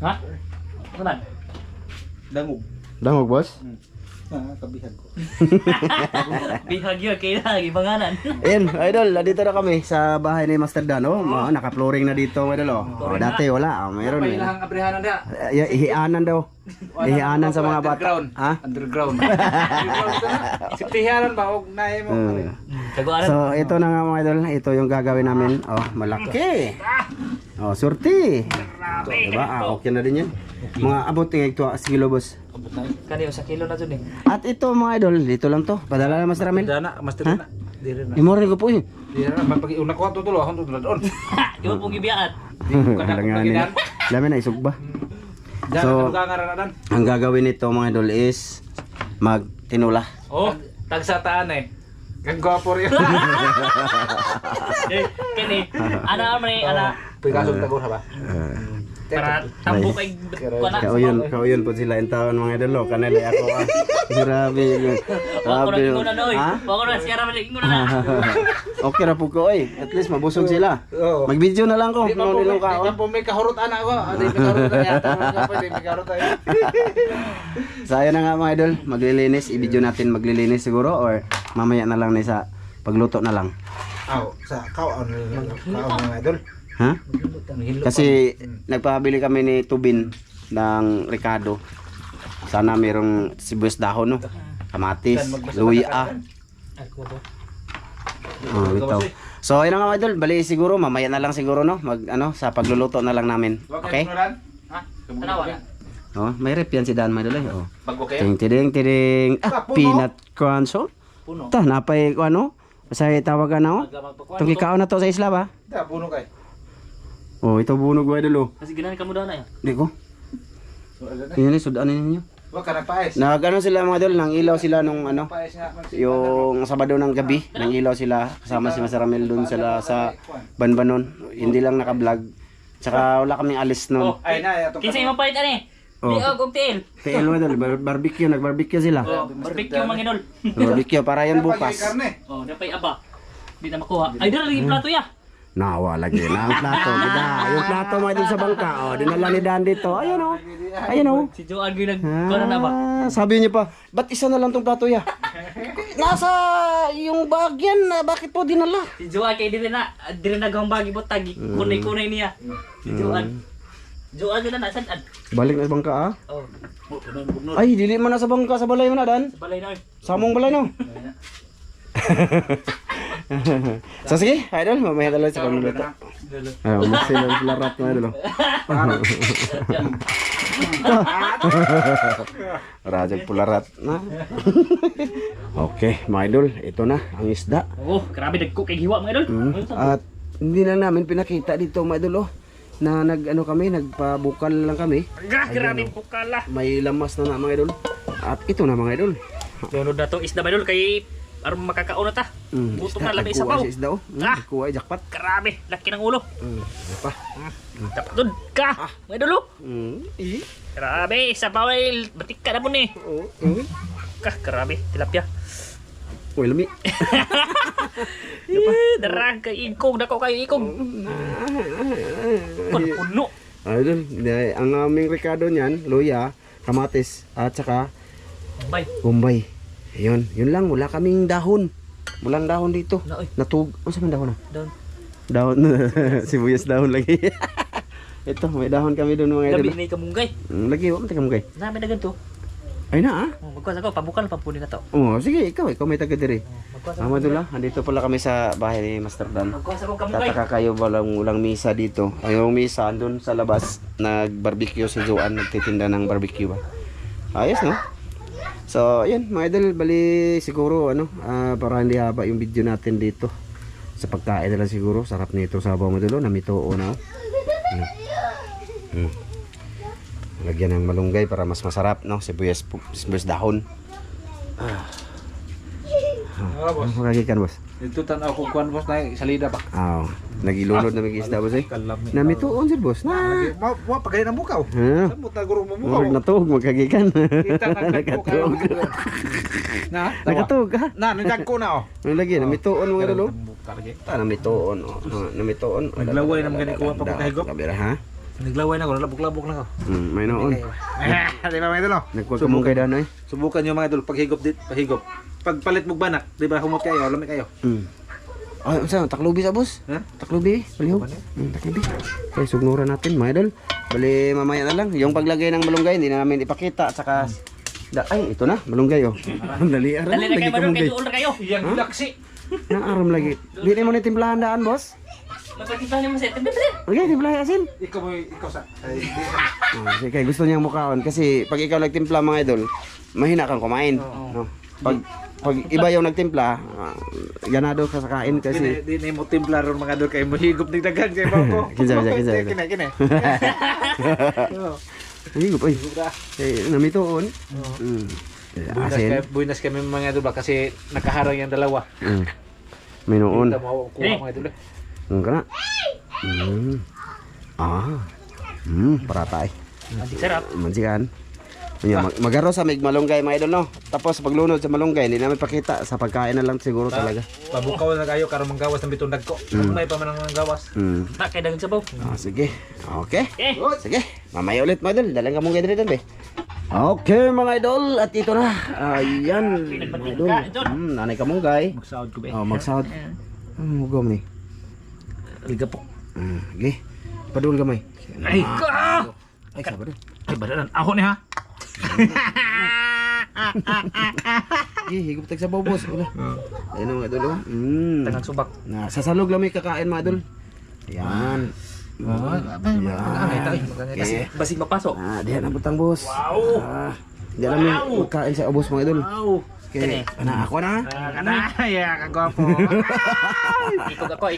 Ha? Ano man? Dangog. Dangog, boss? Kabihag ko. Bihag yun, kailangan, ibanganan. Ayan, idol, dito na kami sa bahay ni Master Dan. Oh, naka-flooring na dito, idol. Oh, dati wala. Mayroon. Ilang abrihanan niya. Ihianan daw. Ihianan sa mga bata. Ha? Underground. Sipihanan ba? Huwag na mo. Taguanan. So, ito na nga mga idol. Ito yung gagawin namin. Oh, malaki. Oh, surti. Ito, diba? Okay na din yan. Mga abot ng ito. Sigilo, boss. Kanino sa kilo na dun eh. At ito mga idol, dito lang to. Padala na Master Ramil. Dana, master na. Di rin na. Imorin ko po yun. Di rin na. Pag una ko, tutulo. Ako tutulo doon. Iwan pong ibiyaan. Alanganin. Lamin na isog ba? So, ang gagawin nito mga idol is magtinula. Oh, tagsataan eh. Ang gwapo rin. Kani, ana man eh, ana. Pagkasong tagor ba? Para tambok ay kuana. Kauyon po sila in taon mga idol. Kanila ako grabe. Wako na inguna na oy. Wako na siya ra man inguna na. Okay ra po ko oy. At least mabusog sila. Mag-video na lang ko. Ano nilo ka Di pa may kahurot ana ko. Di may kahurot yata. Di may kahurot tayo. Saya na nga mga idol. Maglilinis. I-video natin maglilinis siguro or mamaya na lang ni sa pagluto na lang. Aw, sa kaon mga idol. Ha? Kasi nagpabili kami ni Tubin ng Ricardo. Sana mayroong sibuyas dahon no. Kamatis, luya. Oh, ito. So ayun nga mga idol, bali siguro mamaya na lang siguro no, mag ano sa pagluluto na lang namin. Okay? Ha? Tanawa. Oh, may rep yan si Dan mga idol. Oh. Bago kayo? Ting tiding. Peanut crunch oh. Puno. Ta napay ko ano? Sa tawagan na oh. Itong ikaw na to sa isla ba? Da puno kay. Oh, ito bunog mga idol oh. Kasi ganahan ka mo daw na yan. Di ko. Yan sudan ninyo. Wa ka nagpaes. Nagano sila mga idol, nang ilaw sila nung ano, Paes nga man. yung Sabado ng gabi, nang ilaw sila kasama si Master Ramil doon sila sa Banbanon. Hindi lang naka-vlog. Tsaka wala kaming alis noon. Ay na atong. Kinsa imong palit ani? Oh. Di og tiil. Kaya mga idol, barbecue, nag-barbecue sila. Barbecue mga inol. Barbecue para yan bukas. Oh, dapay aba. Di na makuha. Ay dala lagi plato ya. Nawa lagi na ang plato, gida. Yung plato mga idol sa bangka, oh, dinala ni Dan dito. Ayun oh. Ayun oh. Si Joan gyud nagkuha na ba? Sabi niya pa, ba't isa na lang tong plato ya? Nasa yung bag yan, bakit po dinala? Si Joan kay dili na naghambagi butag kunay-kunay niya. Si Joan. Joan na nasad. Balik na sa bangka ah. Oh. Ay, dili man na sa bangka, sa balay mo na Dan. Balay na. Samong balay no. So sige, idol, mamaya na lang sa pagluluto. Ay, umasin ang pularat na idol. Rajag pularat na. Okay, mga idol, ito na ang isda. Oh, grabe dagko kay hiwa mga idol. At hindi na namin pinakita dito mga idol na nag-ano kami, nagpabukal lang kami. Grabe bukala. May lamas na mga idol. At ito na mga idol. Tunod na to isda mga idol kay aron makakaon na ta. Gutom na labi sa baw. Isda oh. Kuha jackpot. Grabe, laki ng ulo. Pa. Dapat dun ka. Mga idol. Eh. Grabe, sa bawal batik ka na po ni. Oh. Grabe, tilapia. Uy, lami. Darang kay ikong, dako kayo ikong. Puno. Idol, ang aming Ricardo niyan, luya, kamatis, at saka Bye. Bombay. Ayun, yun lang, wala kaming dahon. Walang dahon dito. Naoy. Natug, ano sa dahon na? Down. Dahon, sibuyas dahon lagi. Ito, may dahon kami doon mga Labi idol. na kamunggay. Lagi, wala tayo kamugay. Nami na ganito. Ay na ah. Oh, magkuha ako, pabukal pa po na to. Oh, sige, ikaw may taga diri. Magkuha Mga idol ah, andito pala kami sa bahay ni Master Dan. Magkuha ako kamunggay. Tataka kayo walang misa dito. Yung misa andun sa labas, nag-barbecue si Joan, nagtitinda ng barbecue ba. Ayos no? So, ayan mga idol, bali siguro ano, para hindi haba yung video natin dito. Sa pagkain na lang siguro, sarap nito sabaw mo dulo, namitoo na oh. Lagyan ng malunggay para mas masarap no, sibuyas dahon. Ano magagikan boss? Dito tanaw ko kuan boss na salida ba. Nagilunod na may isda boss eh. Namituon sir boss na. Wa pagay na mukaw. Ha? Samot na guro mo Murag mukaw. natug magkagikan. Kita Nakatug. Na, Nakatug ha. na nagko na oh. Ano lagi namituon mga lolo? Bukar ge. Ta namituon oh. Namituon. Naglaway naman gani kuha pa pagkahigop. Kabira ha. Naglaway na ako, nalabok-labok na ako. May noon. Di ba mga idol? Nagkukumong kay Danoy. Subukan nyo mga idol, paghigop. Pagpalit mo banak, di ba humot kayo, lamig kayo. Ay, saan? Taklubi sa boss? Ha? Taklubi, palihog. Taklubi. Okay, sugnuran natin mga idol. Bali, mamaya na lang. Yung paglagay ng malunggay, hindi na namin ipakita. At saka, ay, ito na, malunggay oh. Dali, aram. Dali na Lagi kayo ka madol, malunggay. kayo ulra kayo. Iyang laksi. Naaram lagi. Di na mo na timplahan daan, boss. Magpakita niyo mo sa itim, bilis. Okay, timplahan asin. Ikaw sa. Sige, gusto niyang mukhaon. Kasi pag ikaw nagtimpla mga idol, mahina kang kumain. No? Pag iba yung nagtimpla, ganado ka sa kain kasi... Di na mo timpla ron mga idol kayo, mahigop ng dagan kayo bako. Kinsa. Kina. Higop, ay. Namitoon. Asin. Buinas kami mga idol ba kasi nakaharang yung dalawa. May noon. Kita mo kuha mga idol. Ka na. Paratay. Sarap. Mansikan. Magaro sa malunggay mga idol no. Tapos paglunod sa malunggay, hindi namin pakita sa pagkain na lang siguro talaga. Pabukaw na kayo karon manggawas ng bitong dagko. May pa man ang gawas. Tak kay dagang sabaw. Sige. Okay. Okay. Sige. Mamaya ulit mga idol. Dalang ka mong gaya dito, be. Okay mga idol. At ito na. Ayan. Mga idol. Nanay ka mong gay. Magsahod ko ba? Magsahod. Mugom ni. Liga po. Okay. Padul gamay. Ay ka! Ay, sabar. Ay badalan ako ni ha. Higop tag sa bobos. Wala. Ayun mga idol. Tangan subak. Sasalog lang may kakain mga idol. Ayan. Kasi basig mapasok. Diyan ang butang boss. Wow. Diyan lang may magkain sa ubos mga idol. Wow. Okay. Ako na. Kana ya kagwapo. Ikog ako.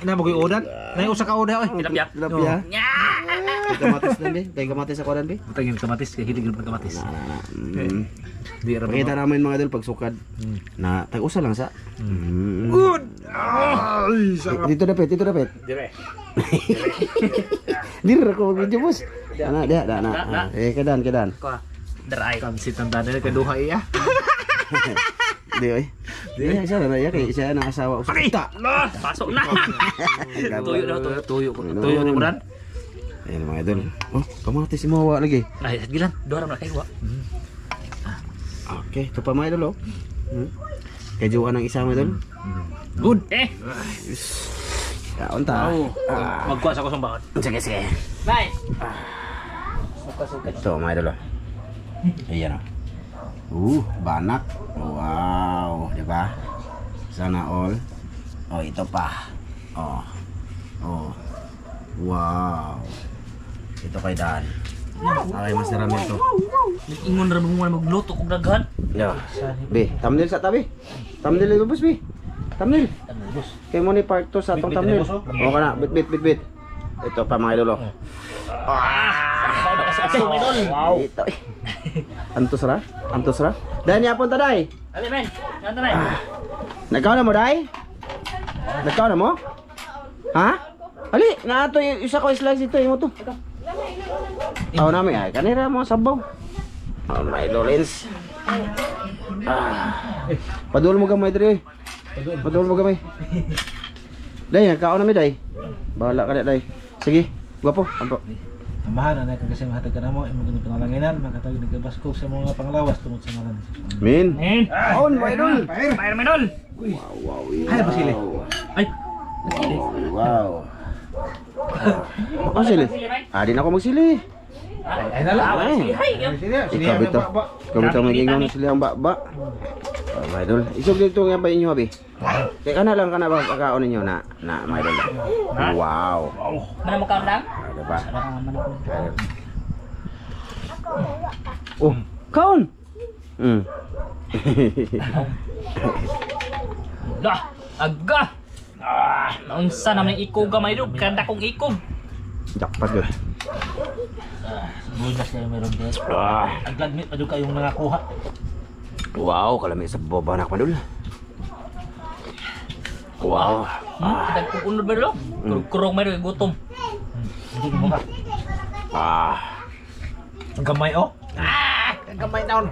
Na mo koy odan. Nay usa ka oda oy. Tilapia. Tilapia. May kamatis na be. May kamatis ako rin be. Tangin kamatis kay hilig ng kamatis. Di ra Pakita namin mga idol pagsukad. Na tag-usa lang sa. Good. Ay, Dito dapat. dire. Dir ako mag-video boss. Ana dia na. Kedan. Ko. Dry. Kansit ang tanay kay duha iya. Di oy. Di siya na ya kay siya na asawa usap. Lah, pasok na. Tuyo daw to. Tuyo ni Muran. Ayun mga idol. Oh, kamatis mo wa lagi. Ay, gilan. Dora na kayo. Okay, ito pa mga idol oh. Kay juwan ng isa mga idol. Good. Kaon ta. Magkuha sa kusang bakod. Sige. Bye. Suka-suka. Ito mga idol oh. Ayan oh. Banak. Wow, di ba? Sana all. Oh, ito pa. Oh. Wow. Ito kay Dan. Okay, mas narami ito. Ingon ra mo magluto kog daghan. Yeah. Be, thumbnail sa tabi. Thumbnail ito, boss, be. Thumbnail. Kay mo ni part 2 sa atong thumbnail. O ka na, bit. Ito pa mga idol. Wow. Ito. Antos ra? Dahil niya punta, Day. Ali men. Nanda na. Nagkaw na mo, Day? Nagkaw na mo? Ha? Ali, na ito isa ko slice ito, yung to. Aw namin ay kanira mo sabaw. Oh my lolens. Padul mo gamay diri. Padul mo gamay. Day, nagkaon na mi day. Bahala ka na day. Sige, gwapo, ampo. Amahan na kasi mahatag ka na mo imo gani pangalanginan makatawid nagabaskog sa mga panglawas tungod sa ngalan. Min. On, my idol. Fire medol. Wow. Ay, pasili. Ay. Wow. Oh, sili. Di na ako magsili. Ay na lang. Ikaw bito. Mag-ingaw na sila ang baba. Oh, my idol. Isog dito nga ba inyo, abi? Kaya ka na ba kakaon ninyo na my idol? Wow. Mana mo kaon lang? Diba? Oh, kaon! Dah, aga. Naunsa naman ikog gamay do, kanda kong ikog. Jackpot good. Bunas kayo meron din. Ang lagmit pa doon kayong nakakuha. Wow, kalami sa bobanak pa dul. Wow. Dag kong unod ba do? Kurong may gutom. Hindi mo ka. Ang gamay oh. Ang gamay down.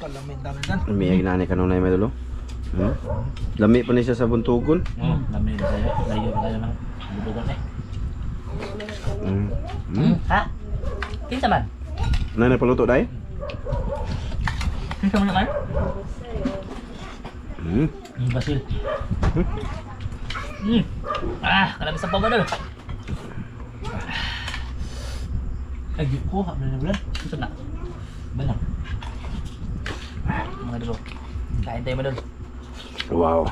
Kalamit down dan. Umiyag na ni kanunay may dulo. Lami pa ni siya sa buntugon. Lami na tayo. Layo na tayo ng budugan eh. Ha? Kinsa man? Nanay paluto dai? Kinsa man man? Basil. Kalami sa pamadol. Ay, ko ha na bulan. Gusto na. Banang. Mga dulo. Kain tayo madol. Wow.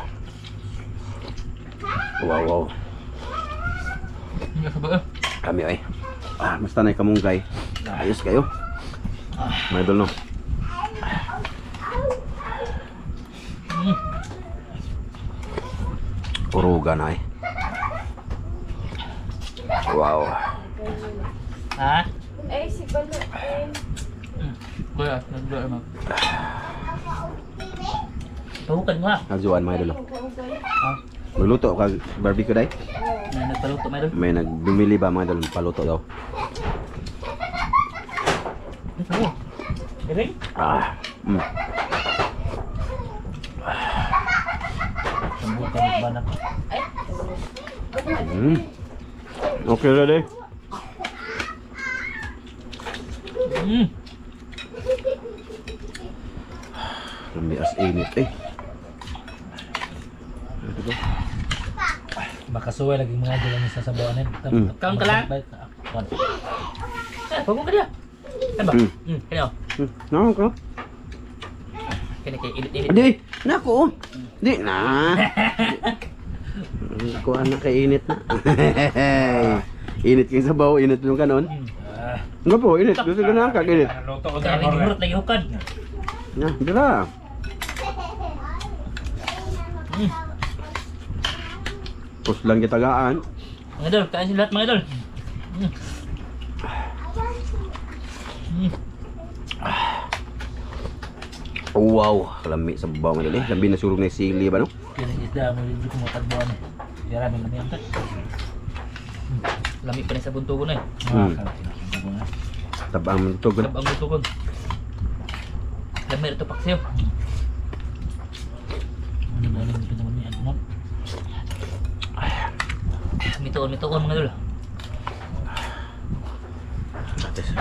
Wow. Hindi ka ba? Kami ay. Basta na kamunggay. Ayos kayo. May idol no. Purugan ay. Wow. Ha? Eh, si Balo. Kuya, nagdulo mo. Tuhukan mo ha. Nagjuan mga idol. Ha? Magluto kag barbecue dai? May nagpaluto madol. May nagbumili ba mga idol paluto daw? Oo. Diring? Sambutan at banak. Okay na dai. Lambi as init eh. Ito ba? Baka suway lagi mga idol ang sasabawanin. Kaon ka lang? Huwag mo ka diya. Kan ba? Kaya o. Nakon ka? Kaya kaya init-init. Di, nako. Di na. Ko anak kay init na. Init kang sabaw, init yung kanon. Nga po, init. Gusto ka na kaginit. Luto ko Kaya lagi hurot lagi hukad. Nah, dira. Pus lang kitagaan. Mga idol, kain sila lahat mga idol. Wow, lami sa babaw mo dali. Lambi na surog na sili ba no? Yan ang isda mo hindi ko matagbuan eh. Yara may lami ang tat. Lami pa rin sa buntugon eh. Tabang man to gud. Tabang buntugon. Lami ito paksiyo. Ano ba yung pinamon niya? Ano? Mituon mga idol. Ates.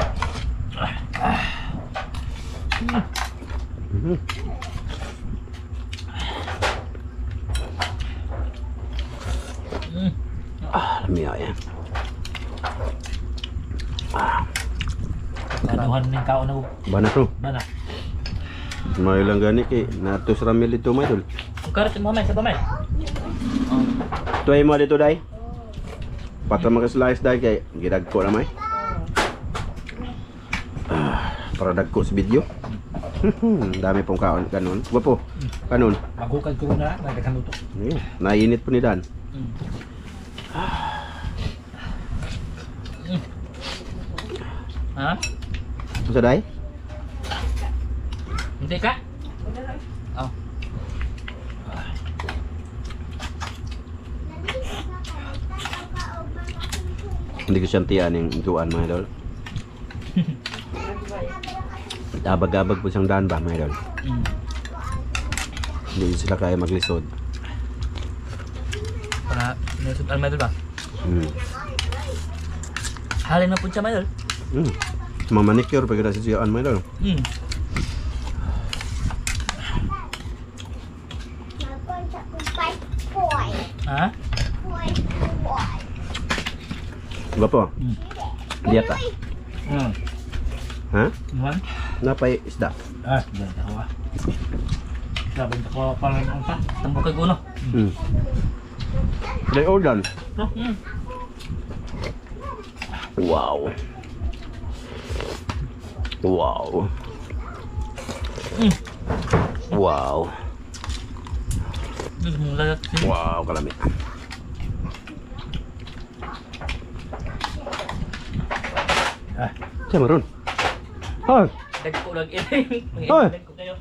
Lami ay. Kanuhan ng kaon na Banak no. banak. May lang gani kay natus ramil ito may dul. Ang karat mo mamay sa pamay. Tuay mo dito dai. Patra maka-slice dai kay gidagko na may. Para dagko sa video. Dami pong kaon kanon. Guwapo. Kanon. Magukad ko na nagdakan luto. Nainit po ni Dan. Ha? Sa dai? Hindi ka? Oh. Hindi ko siyang yung tuan mga idol. Abag-abag po siyang daan ba mga idol. Hindi sila kaya maglisod. Para nilusot ang medal ba? Halin na po siya medal. Mamanicure pag kita sisiyaan mga idol. Ha? Guwapo. Dieta. Ha? Man? Napay isda. Diyan ako ah. Sabi ko pala ang pa. Tambok kay guno. Day organ. No? Wow. Wow. Wow. Wow, kalami. Siya maroon. Hoy! Dagko lang ini. Hoy! Dagko kayo.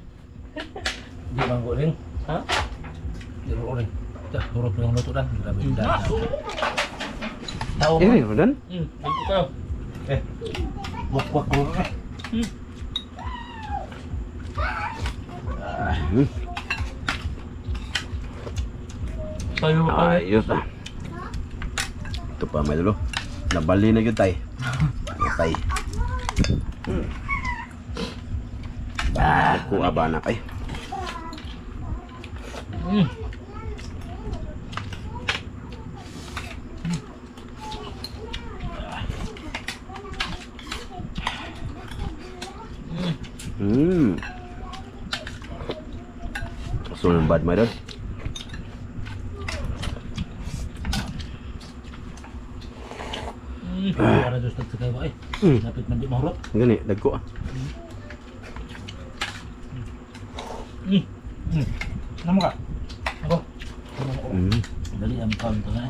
Di bang goreng? Ha? Di goreng. Dah turut yung luto dan. Grabe dan. Tao mo. Eh, Dan? Dagko kayo. Bukwak ko eh. Tayo mo pa. Ayos ah. Ito pa may dulo. Nabali na yun tay. Tay. Nagkuha ba anak ay? So yung bad my dad. Para dos nagtagay ba eh. Lapit man di mahurot. Gani, dagko ah. Namo ka? Ako. Mm. Dali ang kaon to na.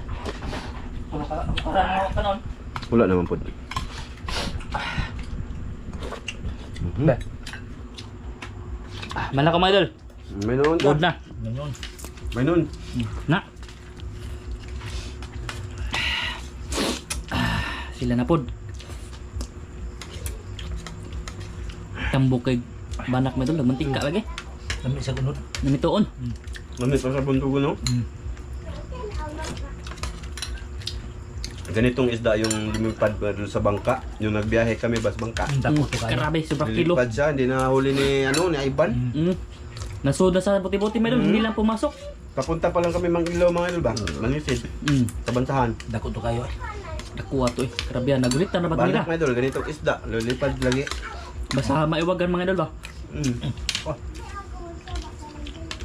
Ano ka kanon? Wala naman po. Mana ka mga idol? May noon Good na. Ganyan. May noon. Na. Sila na pod. Tambok kay banak mo idol, nagmantika lagi. Lami sa gunod. Namituon. Lamit pa sa buntugo no? Ganitong isda yung lumipad ba dun sa bangka. Yung nagbiyahe kami bas bangka. Dako to kayo. Grabe, sobrang kilo. Lumipad siya, hindi na huli ni ni Ivan. Nasoda sa buti-buti may hindi lang pumasok. Papunta pa lang kami Mangilaw mga idol ba? Manisid. Sa bansahan. Dako to kayo. Nakuha to eh. Grabe yan, nagulitan na ba nila? Banak mga idol, ganitong isda. Lulipad lagi. Basta maiwagan mga idol ba?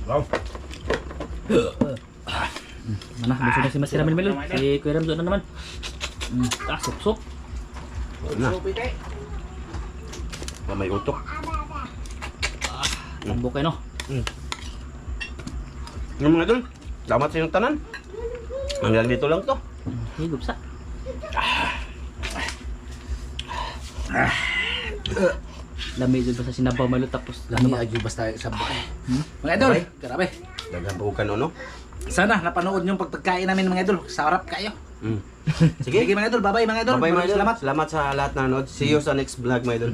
Wow. Mana, gusto na si Masira Milmelo. Si Kuya Ramzo na naman. Sup-sup. Na. May utok. Tambok kayo no. Yung mga idol, salamat sa inyong tanan. Hanggang dito lang to. Higop sa. Lamig dun pa sa sinabaw malo tapos Lami agi basta sa bahay. Mga idol, grabe. Daghan po ka no? Sana napanood niyo yung pagkain namin mga idol. Sarap kayo. Sige. Sige mga idol, bye-bye mga idol. Bye-bye mga idol. Salamat. Salamat sa lahat na nanood. See you sa next vlog mga idol.